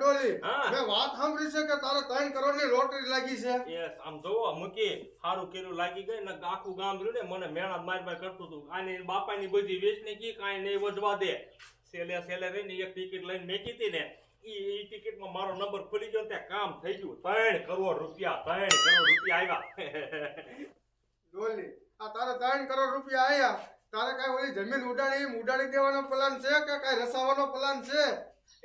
ડોલી હા. મેં વાત સાંભળી છે કે તારે 3 કરોડની લોટરી લાગી છે. એ આમ જોવો મૂકી સારું કર્યું લાગી ગઈ ને આખું ગામ રહ્યું ને મને મેણા માર કરતું હતું આની બાપાની બધી વેચની કી કાંઈ નહીં વધવા દે સેલે રહીને એક ટિકિટ લઈને મેકી હતી ને ઈ ટિકિટમાં મારો નંબર ખુલી ગયો ને ત્યાં કામ થઈ ગયું 3 કરોડ રૂપિયા આવ્યા ડોલી આ તારે 3 કરોડ રૂપિયા આયા તારે કાંઈ ઓલી જમીન ઉડાડી દેવાનો પ્લાન છે કે કાંઈ રસાવાનો પ્લાન છે?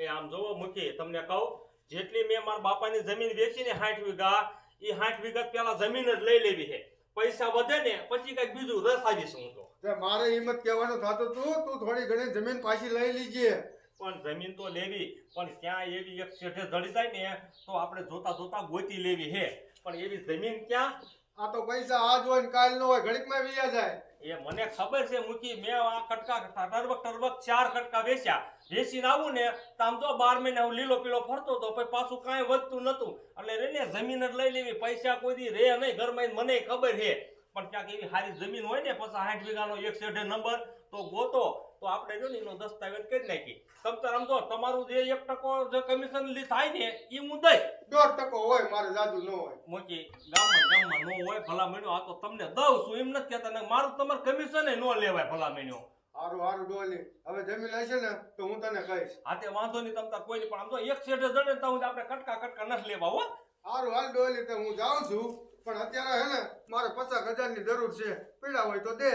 એ આમ જોવો મૂકી તમને કહું જેટલી મેં મારા બાપાની જમીન વેચીને 60 વીઘા એ 60 વીઘા પેલા જમીન જ લઈ લેવી છે પૈસા વધે ને પછી કઈક બીજું રસ આવીશ હું તો તે મારે હિંમત કહેવાનું થતું તું થોડી ઘણી જમીન પાછી લઈ લીજે. પણ જમીન તો લેવી પણ ક્યાં એવી એક શેઠે જડી જાય ને તો આપણે જોતા ગોતી લેવી હે પણ એવી જમીન ક્યાં? આ તો પૈસા આજ હોય ને કાલ નો હોય ઘડીકમાં વિયા જાય. એ મને ખબર છે મૂકી મેં આ કટકા ટરબક 4 કટકા વેચીને આવું ને તો આમ તો 12 મહિના હું લીલો પીળો ફરતો હતો પછી પાછું કાંઈ વધતું નતું એટલે રેને જમીન જ લઈ લેવી પૈસા કોઈ દી રે નહીં ઘરમાં મને ખબર છે પણ ક્યાંક એવી સારી જમીન હોય ને પછી 60 વીઘાનો એક શેઠે નંબર તો ગોતો તો આપણે જો ને એનો દસ્તાવેજ કરી નાખી તમતાર આમ જો તમારું જે 1% જે કમિશન થાય ને એ હું દઈશ 1% હોય મારે જાજુ ન હોય. મૂકી ગામમાં નો હોય ભલા મહિનો આ તો તમને દઉં છું એમ નથી કહેતા ને મારું તમારે કમિશન નો લેવાય ભલા મહિનો. હારું ડોલી હવે જમીન હશે ને તો હું તને કહીશ. હા તે વાંધો નહીં તમતાર કોઈ નહીં પણ આમ તો એક શેઠે જડે ને તો આપણે કટકા નથી લેવા હો. હારું હાલ ડોલી તો હું જાઉં છું પણ અત્યારે હે ને મારે 50,000 ની જરૂર છે પીડા હોય તો દે.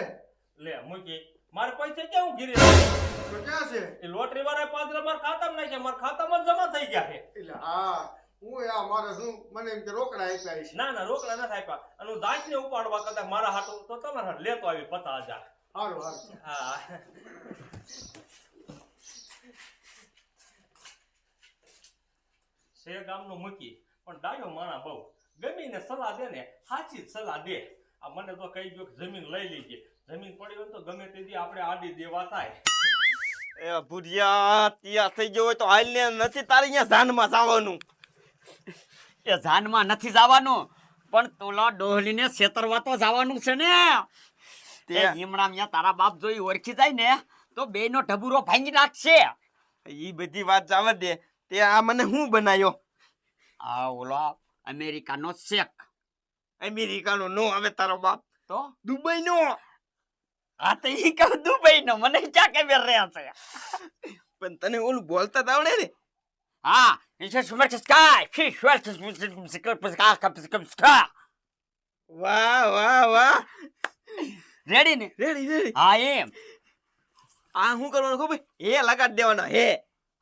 લે મૂકી મારે પૈસા ક્યાં હું ગીરી તો ક્યાં છે? એ લોટરી વાળા 5 મારા ખાતામાં નાખ્યા મારા ખાતામાં જમા થઈ ગયા છે. એટલે હા હું આ મારે શું મને એમ કે રોકડા આપ્યા છે. ના રોકડા નથી આપ્યા અને હું દાંતને ઉપાડવા કદાચ મારા હાટું તો તમારા હાટ લેતો આવી 50,000. હારું હા શે ગામનું મૂકી પણ ડાયો માણા બહુ ગમીને સલાહ દે ને સાચી જ સલાહ દે આ મને તો કહી ગયો કે જમીન લઈ લીજે જમીન પડી હોય તો ગમે તેથી આપણે આડી દેવા થાય. એ ભુરિયા તૈયાર થઈ ગયો હોય તો હાલ ને નથી તારે અહીંયા જાનમાં જવાનું. એ જાનમાં નથી જવાનું પણ તોલા ડોહલીને છેતરવા તો જવાનું છે ને તે હિમણા અહીંયા તારા બાપ જોઈ ઓળખી જાય ને તો બેયનો ઢબુરો ભાંગી નાખશે. ઈ બધી વાત જવા દે તે આ મને હું બનાયો? આ ઓલો અમેરિકાનો શેક. અમેરિકાનો નો આવે તારો બાપ તો દુબઈ નો. આ તો ઈ કહું દુબઈનો મને ક્યાં ખબર રહે છે. પણ તને ઓલું બોલતા આવડે ને? હા વાહ રેડી ને? રેડી હા એમ આ શું કરવાનું ખબર? હે લગાડ દેવાનો હે.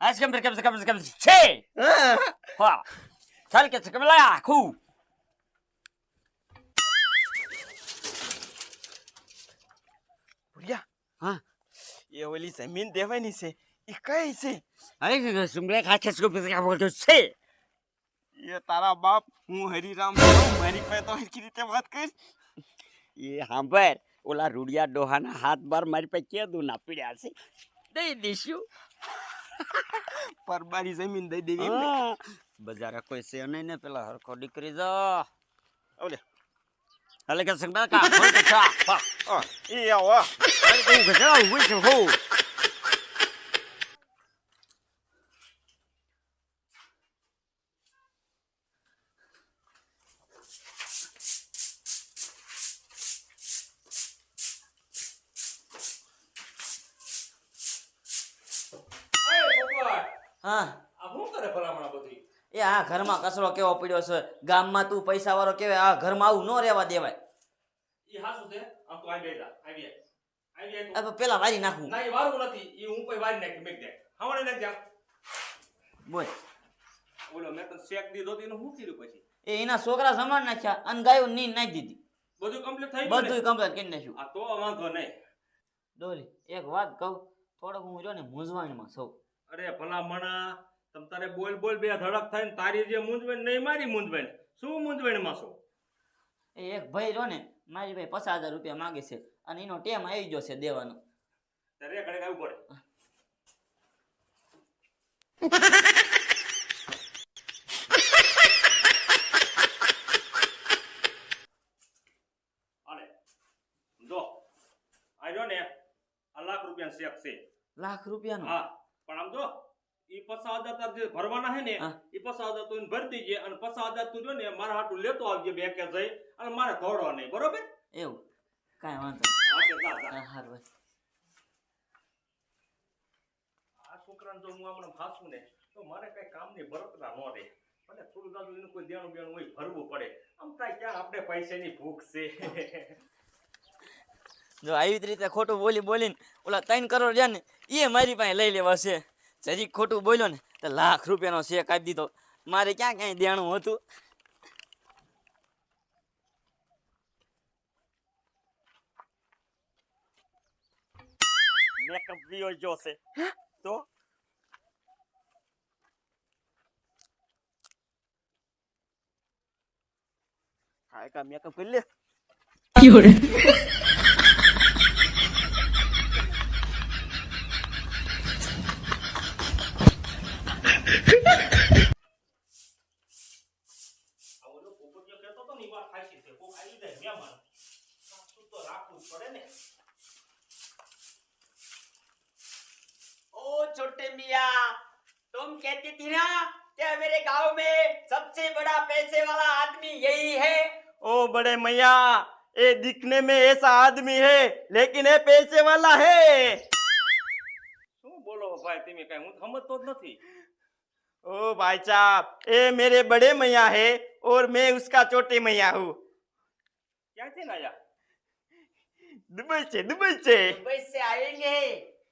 છે હા. હા ચાલ કે છે કમલા આખું ભુરિયા હા એ ઓલી જમીન દેવાની છે એ કઈ છે? અરે સુમરે ખાચે છે એ તારા બાપ હું હરિરામ છું મારી પાસે તો હરખી રીતે વાત કર. એ સાંભળ ઓલા રૂડિયા ડોહાના હાથ બાર મારી પાસે કેદું ના પીડ્યા છે દઈ દઈશું. પરબારી જમીન દઈ દેવી એમ ને? બજારે કોઈ છે નહીં ને પેલા હરખો દીકરી જા ઓલે હાલે કે સંગ કા કોઈ કે ચા એ આવો હાલે કે હું જા હું છું હો હા આ શું કરે ભલામણા બધી? એ આ ઘરમાં કચરો કેવો પડ્યો છે ગામમાં તું પૈસા વાળો કેવાય આ ઘરમાં આવું ન રહેવા દેવાય. ઈ હાસુ છે આમ તો આવી આ પેલા વારી નાખું ના ઈ વારું નથી ઈ હું કોઈ વારી નાખી મેક દે હવાણે નાખ જા બોલ. ઓલો મેં તો શેક દીધો તો એનું શું કર્યું પછી? એ એના છોકરા સમાન નાખ્યા અને ગાયો નીંદ નાખી દીધી. બધું કમ્પ્લીટ થઈ ગયું ને? બધું કમ્પ્લીટ કરી નાખ્યું. આ તો વાંધો નહીં. ડોલી એક વાત કહું થોડોક હું જો ને મૂંઝવણમાં સૌ. અરે ભલામણા તમ તારે બોલ બે ધડક થાય ને તારી જે મૂંઝવણ નહીં મારી મૂંઝવણ શું મૂંઝવણમાં છો? એ એક ભાઈ રહ્યો ને મારી ભાઈ 50,000 રૂપિયા માંગે છે અને એનો ટેમ આવી ગયો છે દેવાનો. તારે ઘરે આવવું પડે. આલે જો આ જો ને આ લાખ રૂપિયાનો શેક છે. લાખ રૂપિયાનો? હા પણ આમ જો ઈ 50,000 તાર જે ભરવાના હે ને હા. ઈ 50,000 તું એને ભરી દેજે અને 50,000 તું જો ને મારા હાટું લેતો આવજે બેંકે જઈ અને મારે ધોડો નહીં બરોબર એવું કાંઈ વાંધો નહીં. હા, તે જા, જા. હા, હારું ભાઈ. આ છોકરાને જો હું હમણાં ફાસું ને તો મારે કઈ કામની બળતરા ન રહે અને થોડું જાજુ એનું કોઈ દેણું બેણું હોય ભરવું પડે આમ કાંઈ ક્યાં આપણે પૈસાની ભૂખ છે જો આવી જ રીતે ખોટું બોલીને ઓલા 3 કરોડ રહ્યા ને એ મારી પાસે લઈ લેવા છે. જરીક ખોટું બોલ્યો ને તો લાખ રૂપિયાનો ચેક આપી દીધો. મારે ક્યાં ક્યાંય દેણું હતું. મેકઅપ વિયો જો છે તો કાય કા મેકઅપ કરી લે આ ઓલો પોપટીયો કહેતો તો ને ઈ વાત સાચી છે કોક આવી જાય મહેમાન સાચું તો રાખવું જ પડે ને ओ छोटे मियाँ, तुम कहती थी ना कि मेरे गांव में सबसे बड़ा पैसे वाला आदमी यही है. ओ बड़े मैया ये दिखने में ऐसा आदमी है लेकिन ये पैसे वाला है શું બોલો ભાઈ તમે કઈ હું સમજતો જ નથી ओ भाई साहब ये मेरे बड़े मैया है और मैं उसका छोटे मैया हूँ ક્યાંથી ના આયા दुबई से दुबई से दुबई से आएंगे.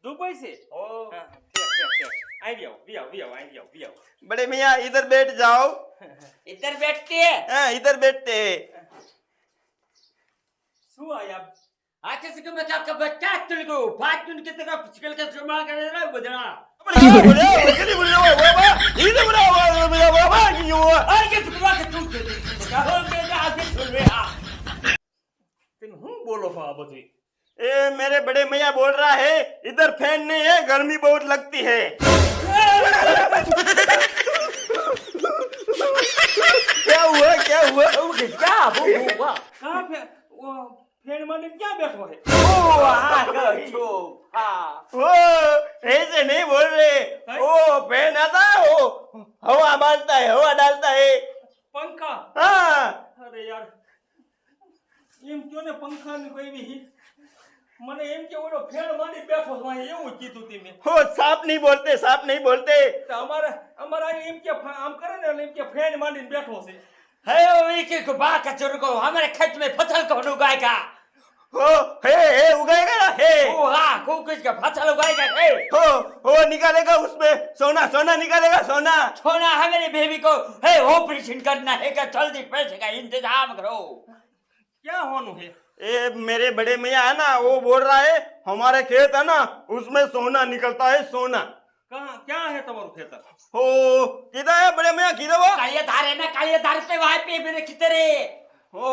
દુબઈ છે ओ હા, ઠીક. આવી આવો આવી આવો बड़े मैया इधर बैठ जाओ इधर बैठते हैं. हाँ इधर बैठते हैं શું આયા आके से मैं क्या बच्चा चल गयो. 5 दिन की तरह पिछल के जमा कर रहा है बदना. आगे टुकड़ा के टूट गए. कहो मेरे आगे सुन रहे आ. તમે શું બોલો છો આ બધું ये मेरे बड़े मैया बोल रहा है इधर फैन नहीं है गर्मी बहुत लगती है क्या हुआ क्या हुआ क्या हुआ? કા ફેન મને ક્યાં બેઠો છે ओ आ गयो. हां. वो ऐसे नहीं बोल रहे वो फैन आता है वो हवा मारता है हवा डालता है પંખા हाँ અરે યાર એમ કયો ને પંખાની કોઈ બી મને એમ કે ઓલો ફેન માંડી બેઠો છે અહીં એવું કીધું તમે वो सांप नहीं बोलते તો અમારા એમ કે આમ કરે ને એટલે એમ કે ફેન માંડીને બેઠો છે है वो एक एक बात का चुर को हमारे खेत में फसल कौन उगाएगा? वो है उगाएगा ना है ओ हां को कुछ का फसल उगाएगा. ए वो निकालेगा उसमें सोना निकालेगा सोना छोना है मेरी बेबी को. है ऑपरेशन करना है क्या? जल्दी पैसे का इंतजाम करो. ક્યાં હોનું છે ये मेरे बड़े मैया है ना वो बोल रहा है हमारे खेत है ना उसमें सोना निकलता है सोना ક્યાં હે તમારું ખેતર ओ किधर है बड़े मैया किधर वो कालिया धार है ना, कालिया धार पे वहां पे मेरे कितरे. ओ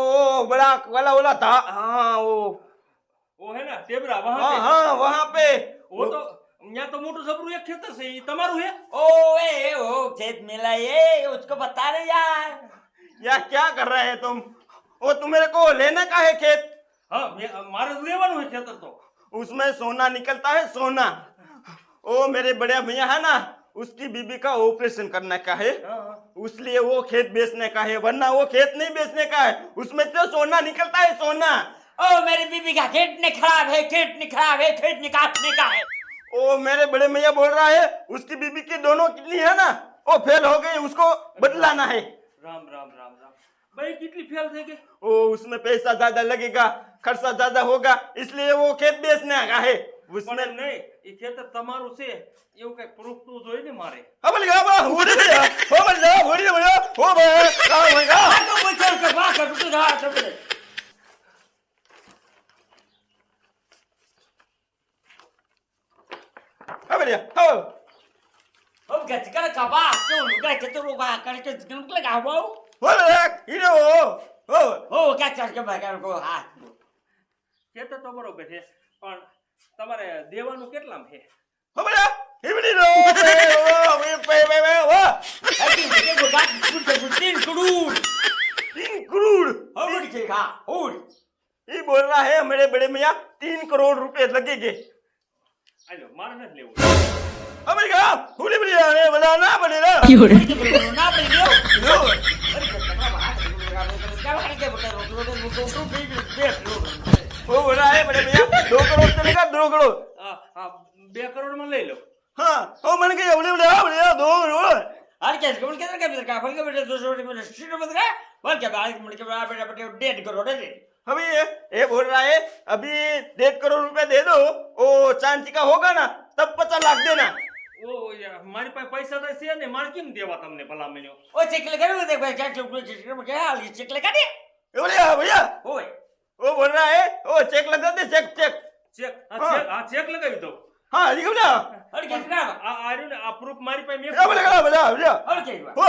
बड़ा वाला था हाँ ઓ હે ને ટેબરા વહાં हाँ पे हाँ वहाँ पे वो तो यहाँ तो मोटू सबरू एक खेतर से ई તમારું है ओ ए ओ खेत मिला ये उसको बता रहे यार. यार क्या कर रहे हैं तुम वो तुम मेरे को लेने का है खेत हाँ मारे लेવાનું है खेतर तो उसमें सोना निकलता है सोना ओ मेरे बड़े भैया है ना उसकी बीबी का ऑपरेशन करने का है इसलिए वो खेत बेचने का है वरना वो खेत नहीं बेचने का है उसमें तो सोना निकलता है सोना ओ मेरी बीबी का खेत नहीं खराब है, खेत नहीं खराब है, खेत निकालने का है. ओ मेरे बड़े भैया बोल रहा है उसकी बीबी की दोनों किडनी है ना वो फेल हो गई उसको बदलाना है राम राम राम राम भाई कितनी फेल थे के ओ उसमें पैसा ज्यादा लगेगा खर्चा ज्यादा होगा इसलिए वो खेत बेचने का है उसमें પણ નહીં એ ખેતર તમારું છે એવું કઈ પ્રૂફ તો જોઈ ને મારે अब लगा बा हो गया हो गया हो गया हो गया आगे बोल चल के बात कर तू जा चल. अब लिया हो अब गच कर का बात क्यों लुगा के तो लुगा करके जिन लगा वो हो गया इधर हो ओ क्या चल के बगैर को हाथ. ખેતર તો બરોબર છે પણ તમારે દેવાનું કેટલામ છે हो गया इवनी रो वो ऐसी मुझे वो बात कुछ 3 करोड़ 3 करोड़ और लिखेगा और ये बोल रहा है मेरे बड़े मियाँ 3 करोड़ रुपए लगेंगे આજો મારે નથી લેવું अबे क्या हुली बड़ी है बड़ा ना बनेगा ના પડી ગયો वो बोल रहा है बड़े भैया 2 करोड़ चलेगा 2 करोड़ હા 2 કરોડમાં લઈ લો हाँ वो मन के बोले बोले 2 करोड़ અરે કે કમલ કે કા ફળ કે બેટા 200 में स्ट्रीट में का बोल के बाद मन के बेटा बेटा 1.5 करोड़ है अभी ये बोल रहा है अभी 1.5 करोड़ रुपए दे दो वो चांदी का होगा ना तब 50 लाख देना ઓ યાર મારી પાસે પૈસા તો છે ને મારે કેમ દેવા તમને ભલા મળ્યો ओ चेक लगा दे भाई क्या क्या हाल चेक लगा दे बोले भैया ओए वो बोल रहा है वो चेक लगा दे चेक चेक ચેક ચેક લગાવી દો हाँ लिखो ना अरे क्या ना આ આર્યું ને આ પ્રૂફ મારી પાસે મેં बोलेगा बोला भैया और क्या वो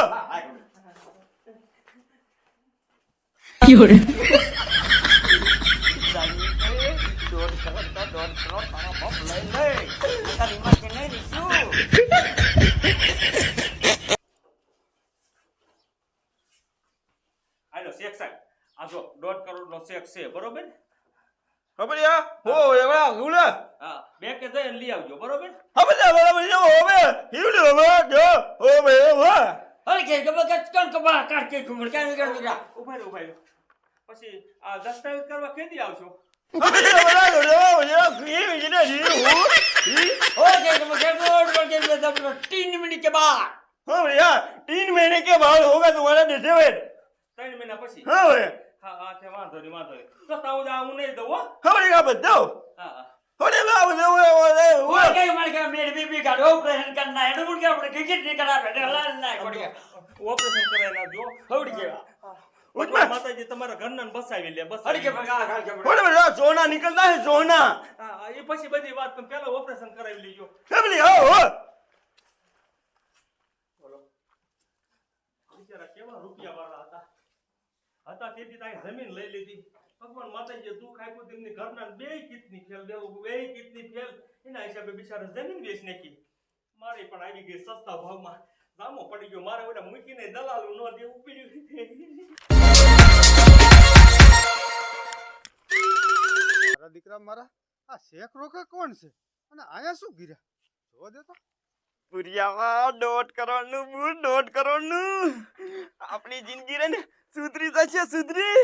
હાલો ચેક સાહેબ આ જો 1.5 કરોડનો ચેક છે બરોબર अब भैया वो ये बड़ा बोला હા બેંકે જઈને લઈ આવજો બરોબર अब भैया भैया वो बे हिल हो जो ओ बे वो और क्या कौन कबा काट के घूम क्या कर दिया ઉભા રહ્યો પછી આ દસ્તાવેજ કરવા કેદી આવશો अब भैया बोला भैया ये इतने जी हो और क्या 3 मिनट के बाद हाँ भैया 3 महीने के बाद होगा तुम्हारा डिसेबल 3 મહિના પછી हाँ भैया હા હા તે વાંધો નહીં તો તાવ હું નહીં દઉં હો हाँ भैया बताओ હા હા अरे बाबू वो वो क्या मार के मेरे बीबी का ऑपरेशन करना है तो मुझे क्या क्रिकेट नहीं करा बेटा लाल ना कोड़िया ઓપરેશન કરાવી નાખજો होड़ के ઉજ્જવલ માતાજી તમારા ઘરનાને બસાવી લે બસ अरे के भगा के बोले भैया सोना निकलता है सोना હા એ પછી બધી વાત પણ પહેલા ઓપરેશન કરાવી લેજો अब भैया हो બોલો બિચારા કેવા રૂપિયા વાળા હતા તેથી તાઈ જમીન લઈ લીધી ભગવાન માતાજીએ દુઃખ આપ્યું તેમની ઘરના બે કિતની ફેલ એના હિસાબે બિચારા જમીન વેચ નાખી મારે પણ આવી ગઈ સસ્તા ભાવમાં જામો પડી ગયો મારે ઓલા મૂકીને દલાલું ન દેવું પડ્યું મારા દીકરા મારા આ શેખ રોકે કોણ છે અને આયા શું ગીર્યા જોવા દે તો પુરિયામાં 1.5 કરોડનું બૂટ 1.5 કરોડનું આપણી જિંદગી રે ને સુધરી જશે સુધરી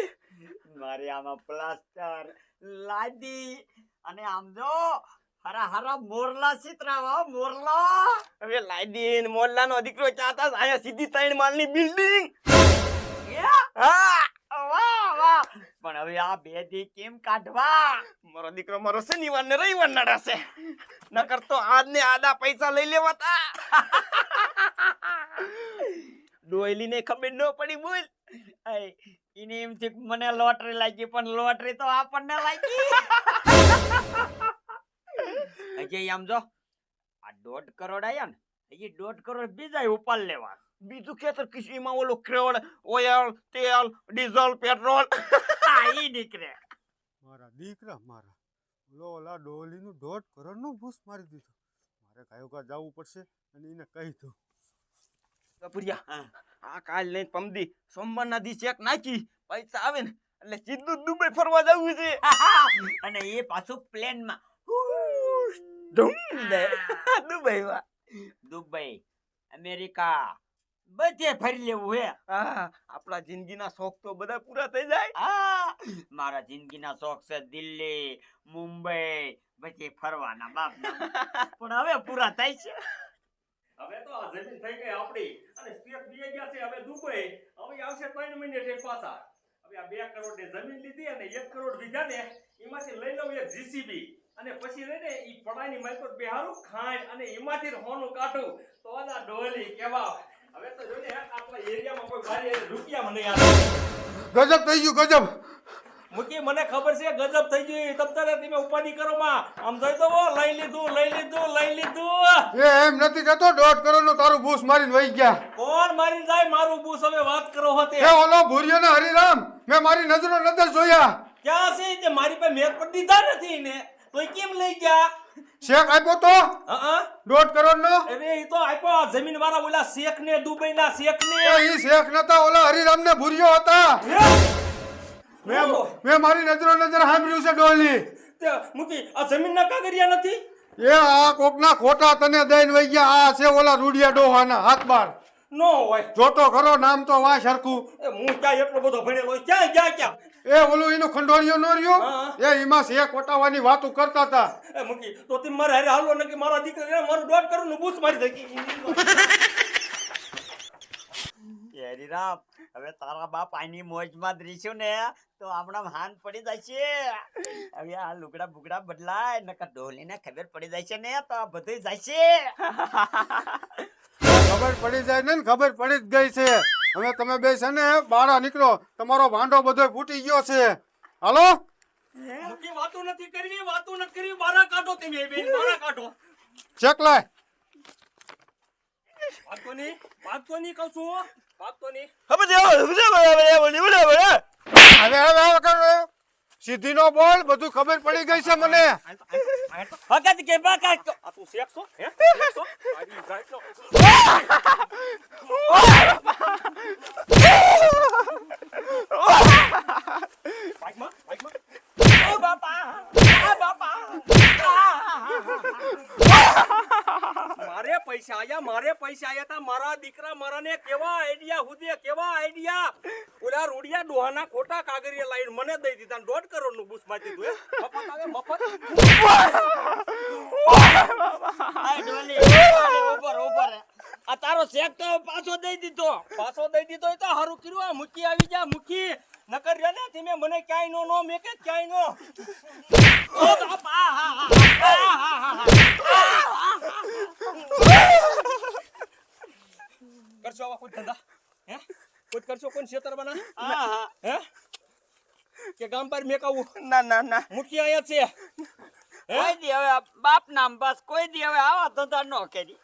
મારે આમાં પ્લાસ્ટર લાદી અને આમ જો હરા હરા મોરલા ચિત્રાવા મોરલા હવે લાઈદીન મોલ્લાનો દીકરો ચાતા આયા સીધી 3 માળની બિલ્ડિંગ વાહ વાહ પણ હવે આ બે દી કેમ કાઢવા મારો દીકરો મારો શનિવાર ને રવિવાર નડાશે નકર તો આજ ને આદા પૈસા લઈ લેવાતા ડોયલી ને ખબર ન પડી બોલ એને એમ થી મને લોટરી લાગી પણ લોટરી તો આપણને લાગી અજય આમ જો આ 1.5 કરોડ આયા ને એ 1.5 કરોડ બીજા ઉપાડ લેવા બીજું ખેતર કૃષિમાં ઓલો ક્રોડ ઓઇલ તેલ ડીઝલ પેટ્રોલ ઈ નીકળે મારા દીકરા મારા ઓલા ડોલીનું 1.5 કરોડનું ભૂસ મારી દીધું મારે કાયો જવું પડશે અને એને કહી દઉં પુરિયા આ કાલ ને પમદી સોમવારના દી ચેક નાખી પૈસા આવે ને એટલે સીધું દુબઈ ફરવા જવું છે અને એ પાછું પ્લેન માં દુબઈમાં દુબઈ અમેરિકા બધે ફરી લેવું હે આપણા જિંદગીના શોખ તો બધા પૂરા થઈ જાય મારા જિંદગીના શોખ છે દિલ્હી મુંબઈ બધે ફરવાના બાપ પણ હવે પૂરા થાય છે હવે તો આ જમીન થઈ ગઈ આપણી અને સ્ટેટ બી ગયા છે હવે દુબઈ હવે આવશે 3 મહિને ઠેક પાછા હવે આ 2 કરોડ ની જમીન લીધી અને 1 કરોડ વીઘા ને એમાંથી લઈ લઉં એક જીસીબી અને પછી રહીને ઈ પડાની માલ પર બેહારું ખાંડ અને એમાંથી હોનું કાઢું તો આ ડોલી કેવા હવે તો જોને આપણા એરિયામાં કોઈ ભારી રૂપિયામાં નહીં આવે ગજબ થઈ ગયું ગજબ મુકી મને ખબર છે ગજબ થઈ ગઈ તમ તારે તમે ઉપાધિ કરો માં આમ જોઈ તો લઈ લીધું એ એમ નથી કહેતો 1.5 કરોડનું તારું ભૂસ મારીને વહી ગયા કોણ મારી જાય મારું બૂસ હવે વાત કરો હોતે એ ઓલો ભૂરિયો ને હરિરામ મેં મારી નજરો નજર જોયા ક્યાં છે તે મારી પાસે મેર પર દીધા નથી ને તોય કેમ લઈ ગયા શેખ આપ્યો તો હા 1.5 કરોડનો અરે ઈ તો આપ્યો જમીન વાળા ઓલા શેખ ને દુબઈ ના શેખ ને એ ઈ શેખ નતા ઓલા હરિરામ ને ભૂરિયો હતા મેં મારી નજરો નજર સાંભળ્યું છે ડોલી તે મુકી આ જમીન ના કાગળિયા નથી એ આ કોકના ખોટા તને દઈને વઈ ગયા. આ છે ઓલા રૂડિયા ડોહાના હાથ બાર. નો હોય. જોતો ખરો નામ તો વાં સરખું. એ હું ક્યાં એટલો બધો ભણેલો હોય? ક્યાં ગયા ક્યાં? એ ઓલું એનું ખંડોળિયો નો રહ્યો. હા. એ એમાં છે કોટાવાની વાતો કરતા હતા. એ મૂકી તો તમે મારે હારે હાલો ને કે મારા દીકરા મારું દોઢ કરું ને બૂસ મારી દઈ. હરીરામ, હવે તારા બાપ આની મોજમાં જ રહીશું ને તો હમણાં હાન પડી જાય છે. હવે આ લુગડા બુગડા બદલાય નકર ઢોલીને ખબર પડી જાય છે ને તો આ બધું જાય છે. ખબર પડી જાય ને ખબર પડી જ ગઈ છે. હવે તમે બે છે ને બહાર નીકળો. તમારો ભાંડો બધો ફૂટી ગયો છે. હાલો. મૂકી વાતો નથી કરવી, વાતો નથી કરવી. બારા કાઢો તમે બેન, બારા કાઢો. ચેક લાય. વાગતો નહીં કહું છું. વાગતો નહીં. હવે કરો. સીધી નો બોલ. બધું ખબર પડી ગઈ છે મને. હગત કે બાકા આ તું શેકશો? હે શેકશો? આજી ગાયનો. બાઈકમાં બાઈકમાં. ઓ બાપા, આ બાપા. મારે પૈસા આયા તા. મારા દીકરા મારાને કેવા આઈડિયા હુદે કેવા આઈડિયા. ઓલા રૂડિયા ડોહાના ખોટા કાગળિયા લાઈન મને દઈ દીધા. 1.5 કરોડ નું બૂસ મારી દીધું. મફત આવે મફત. આ ઢોલી ઉપર આ તારો શેક તો પાછો દઈ દીધો. એ તો હારું કર્યું. આ મૂકી આવી જા મૂકી. નકર રે ને તમે મને ક્યાંય નો મેકે ક્યાંય નો. ઓ બાપા. કરશો આવા કોઈ ધંધા? હે કોઈ કરશો? કોણ છેતરવાના? હે કે ગામ પર મેકાવું? ના મૂકી આયા છે. કોઈ દી હવે બાપ નામ બસ કોઈ દી હવે આવા ધંધા ન કરી.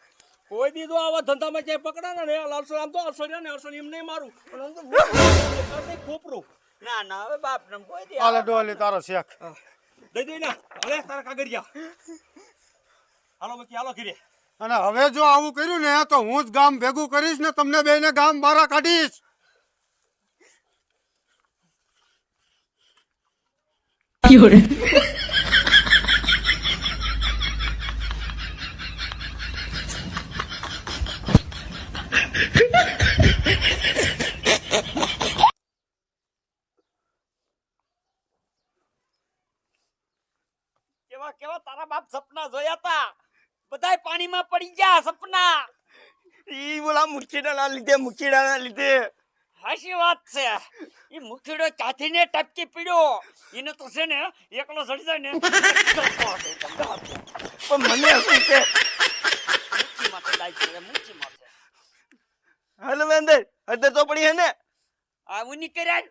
કોઈ દીધો આવા ધંધામાં ક્યાંય પકડા ને લાલસો આમ તો અરસો ને અરસો એમ નહીં મારું પણ આમ તો ખોપરું. ના હવે બાપ નામ કોઈ દી હાલે ડોલી તારો શેક. દઈ દઈ ને હાલે તારા કાગળિયા. હાલો બાકી હાલો ઘીરે. અને હવે જો આવું કર્યું ને તો હું જ ગામ ભેગું કરીશ ને તમને બેને ગામ બહાર કાઢીશ. કેવા કેવા તારા બાપ સપના જોયા તા બધાય પાણીમાં પડી ગયા સપના. ઈ બોલા મુખીડાના લીધે હાચી વાત છે. ઈ મુખીડો ચાથીને ટપકી પીડ્યો. એને તો છે ને એકલો ચડી જાય ને પણ મને શું છે? મુઠ્ઠી માથે જાય છે, મુઠ્ઠી માથે. હાલ અંદર તો પડી હે ને આ ઉની કર્યા